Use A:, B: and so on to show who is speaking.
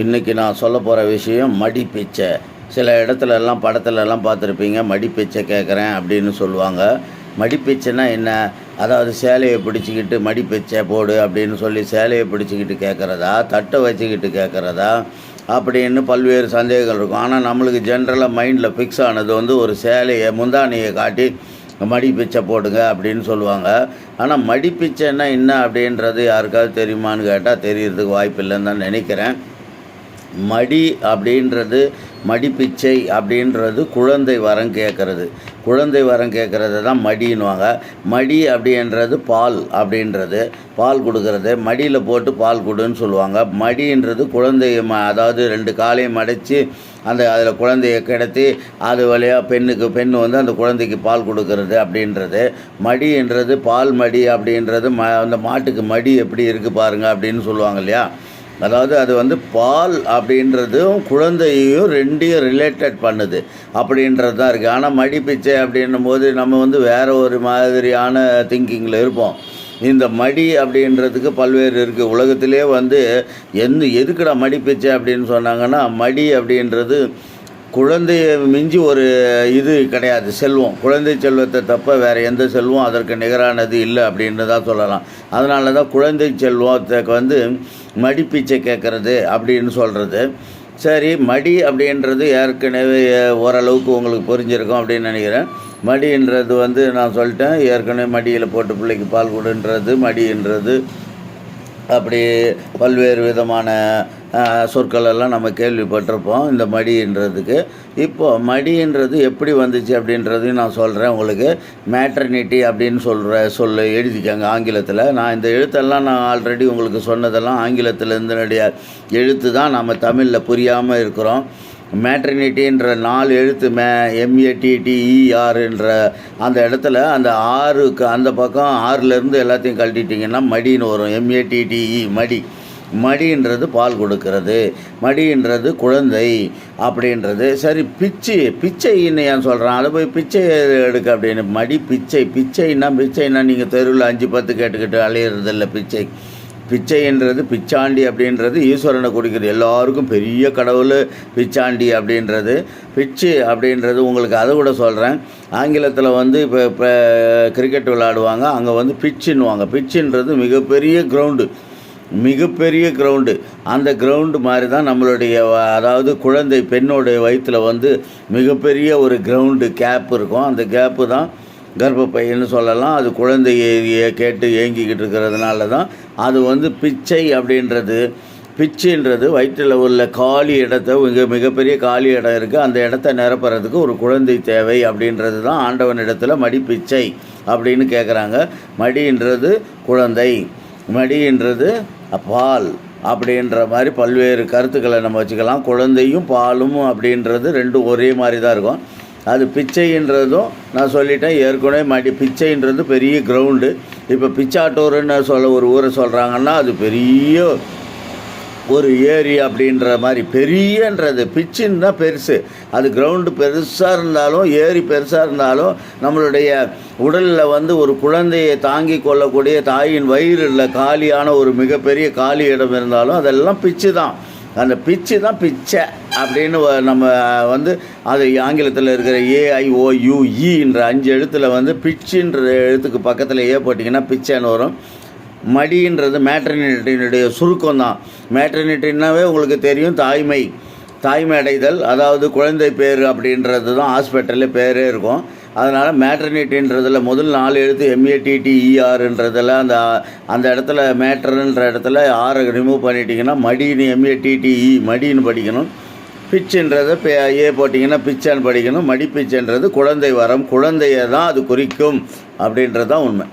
A: இன்றைக்கி நான் சொல்ல போகிற விஷயம் மடிப்பிச்சை. சில இடத்துலலாம் படத்துலலாம் பார்த்துருப்பீங்க, மடிப்பிச்சை கேட்குறேன் அப்படின்னு சொல்லுவாங்க. மடிப்பிச்சைன்னா என்ன? அதாவது சேலையை பிடிச்சிக்கிட்டு மடிப்பிச்சை போடு அப்படின்னு சொல்லி சேலையை பிடிச்சிக்கிட்டு கேட்குறதா, தட்டை வச்சுக்கிட்டு கேட்குறதா அப்படின்னு பல்வேறு சந்தேகங்கள் இருக்கும். ஆனால் நம்மளுக்கு ஜென்ரலாக மைண்டில் ஃபிக்ஸ் ஆனது வந்து ஒரு சேலையை முந்தானியை காட்டி மடிப்பிச்சை போடுங்க அப்படின்னு சொல்லுவாங்க. ஆனால் மடிப்பிச்சைன்னா என்ன அப்படின்றது யாருக்காவது தெரியுமான்னு கேட்டால் தெரியறதுக்கு வாய்ப்பு இல்லைன்னு தான் நினைக்கிறேன். மடி அப்படின்றது, மடிப்பிச்சை அப்படின்றது குழந்தை வரம் கேட்குறது. குழந்தை வரம் கேட்குறது தான் மடின்னுவாங்க. மடி அப்படின்றது பால் அப்படின்றது, பால் கொடுக்கறது. மடியில் போட்டு பால் கொடுன்னு சொல்லுவாங்க. மடின்றது குழந்தைய அதாவது ரெண்டு காலையும் மடைச்சி அதில் குழந்தைய கிடத்தி அது வழியாக பெண்ணு வந்து அந்த குழந்தைக்கு பால் கொடுக்கறது அப்படின்றது. மடின்றது பால் மடி அப்படின்றது அந்த மாட்டுக்கு மடி எப்படி இருக்குது பாருங்கள் அப்படின்னு சொல்லுவாங்க இல்லையா. அதாவது அது வந்து பால் அப்படின்றதும் குழந்தையும் ரெண்டையும் ரிலேட்டட் பண்ணுது அப்படின்றது தான் இருக்குது. ஆனால் மடிப்பிச்சை அப்படின்னும் போது நம்ம வந்து வேறு ஒரு மாதிரியான திங்கிங்கில் இருப்போம். இந்த மடி அப்படின்றதுக்கு பல்வேறு இருக்குது. உலகத்திலே வந்து எதுக்குடா மடிப்பிச்சை அப்படின்னு சொன்னாங்கன்னா, மடி அப்படின்றது குழந்தையை மிஞ்சி ஒரு இது கிடையாது, செல்வம். குழந்தை செல்வத்தை தப்ப வேறு எந்த செல்வம் அதற்கு நிகரானது இல்லை அப்படின்னு தான் சொல்லலாம். அதனால தான் குழந்தை செல்வத்துக்கு வந்து மடிப்பிச்சை கேட்குறது அப்படின்னு சொல்கிறது. சரி, மடி அப்படின்றது ஏற்கனவே ஓரளவுக்கு உங்களுக்கு புரிஞ்சிருக்கும் அப்படின்னு நினைக்கிறேன். மடின்றது வந்து நான் சொல்லிட்டேன் ஏற்கனவே, மடியில் போட்டு பிள்ளைக்கு பால் கொடுன்றது மடின்றது. அப்படி பல்வேறு விதமான சொற்களெல்லாம் நம்ம கேள்விப்பட்டிருப்போம் இந்த மடின்றதுக்கு. இப்போது மடின்றது எப்படி வந்துச்சு அப்படின்றதையும் நான் சொல்கிறேன் உங்களுக்கு. மேட்டர்னிட்டி அப்படின்னு சொல்ல எழுதிக்கங்க ஆங்கிலத்தில். நான் இந்த எழுத்தெல்லாம் நான் ஆல்ரெடி உங்களுக்கு சொன்னதெல்லாம் ஆங்கிலத்திலேருந்துடைய எழுத்து தான் நம்ம தமிழில் புரியாமல் இருக்கிறோம். மேட்டர்னிட்டின்ற 4 எழுத்து METTERன்ற அந்த இடத்துல அந்த ஆறுக்கு அந்த பக்கம் 6லேருந்து எல்லாத்தையும் கழட்டிட்டிங்கன்னா மடின்னு வரும். METTE மடி. மடின்றது பால் கொடுக்கறது, மடின்றது குழந்தை அப்படின்றது. சரி, பிச்சைன்னு ஏன் சொல்கிறான்? அதை போய் பிச்சை எடுக்க அப்படின்னு. மடி பிச்சைன்னா நீங்கள் தெருவில் 5-10 கேட்டுக்கிட்டு அலையிறதில்ல. பிச்சைன்றது பிச்சாண்டி அப்படின்றது ஈஸ்வரனை கொடுக்குறது. எல்லாருக்கும் பெரிய கடவுள் பிச்சாண்டி அப்படின்றது. பிச்சு அப்படின்றது உங்களுக்கு அதை கூட சொல்கிறேன். ஆங்கிலத்தில் வந்து இப்போ கிரிக்கெட் விளையாடுவாங்க, அங்கே வந்து பிச்சுன்னுவாங்க. பிச்சுன்றது மிகப்பெரிய கிரவுண்டு. அந்த கிரவுண்டு மாதிரி தான் நம்மளுடைய, அதாவது குழந்தை பெண்ணோடைய வயிற்றில் வந்து மிகப்பெரிய ஒரு கிரவுண்டு கேப் இருக்கும். அந்த கேப்பு தான் கர்ப்பப்பைன்னு சொல்லலாம். அது குழந்தைய கேட்டு ஏங்கிக்கிட்டு இருக்கிறதுனால தான் அது வந்து பிச்சை அப்படின்றது. பிச்சுன்றது வயிற்றில் உள்ள காலி இடத்த, மிகப்பெரிய காலி இடம் இருக்குது, அந்த இடத்த நிரப்புறதுக்கு ஒரு குழந்தை தேவை அப்படின்றது தான் ஆண்டவனிடத்தில் மடிப்பிச்சை அப்படின்னு கேட்குறாங்க. மடின்றது குழந்தை, மடின்றது பால் அப்படின்ற மாதிரி பல்வேறு கருத்துக்களை நம்ம வச்சுக்கலாம். குழந்தையும் பாலும் அப்படின்றது ரெண்டும் ஒரே மாதிரி தான் இருக்கும். அது பிச்சைன்றதும் நான் சொல்லிட்டேன் ஏற்கனவே. பிச்சைன்றது பெரிய கிரவுண்டு. இப்போ பிச்சாட்டூருன்னு ஒரு ஊரை சொல்கிறாங்கன்னா அது பெரிய ஒரு ஏரி அப்படின்ற மாதிரி. பெரியன்றது பிச்சுன்னு தான் பெருசு. அது கிரவுண்டு பெருசாக இருந்தாலும், ஏரி பெருசாக இருந்தாலும், நம்மளுடைய உடலில் வந்து ஒரு குழந்தையை தாங்கி கொள்ளக்கூடிய தாயின் வயிறில் காலியான ஒரு மிகப்பெரிய காலி இடம் இருந்தாலும் அதெல்லாம் பிச்சு தான். அந்த பிச்சு தான் பிச்சை அப்படின்னு நம்ம வந்து அது ஆங்கிலத்தில் இருக்கிற AIOUEன்ற 5 எழுத்தில் வந்து பிச்சுன்ற எழுத்துக்கு பக்கத்தில் போட்டிங்கன்னா பிச்சைன்னு வரும். மடின்றது மேட்டர்னிட்டியினுடைய சுருக்கம் தான். மேட்டர்னிட்டின்னாவே உங்களுக்கு தெரியும், தாய்மை அடைதல், அதாவது குழந்தை பேர் அப்படின்றது தான் ஹாஸ்பிட்டலில் பேரே இருக்கும். அதனால் மேட்டர்னிட்டின்றதில் முதல் 4 எழுத்து METTERன்றதில் அந்த இடத்துல மேட்டர்ன்ற இடத்துல ஆரை ரிமூவ் பண்ணிட்டீங்கன்னா மடின்னு METTE மடின்னு படிக்கணும். பிச்சுன்றதை போட்டிங்கன்னா பிச்சான்னு படிக்கணும். மடிப்பிச்சுன்றது குழந்தை வரம், குழந்தைய தான் அது குறிக்கும் அப்படின்றது தான் உண்மை.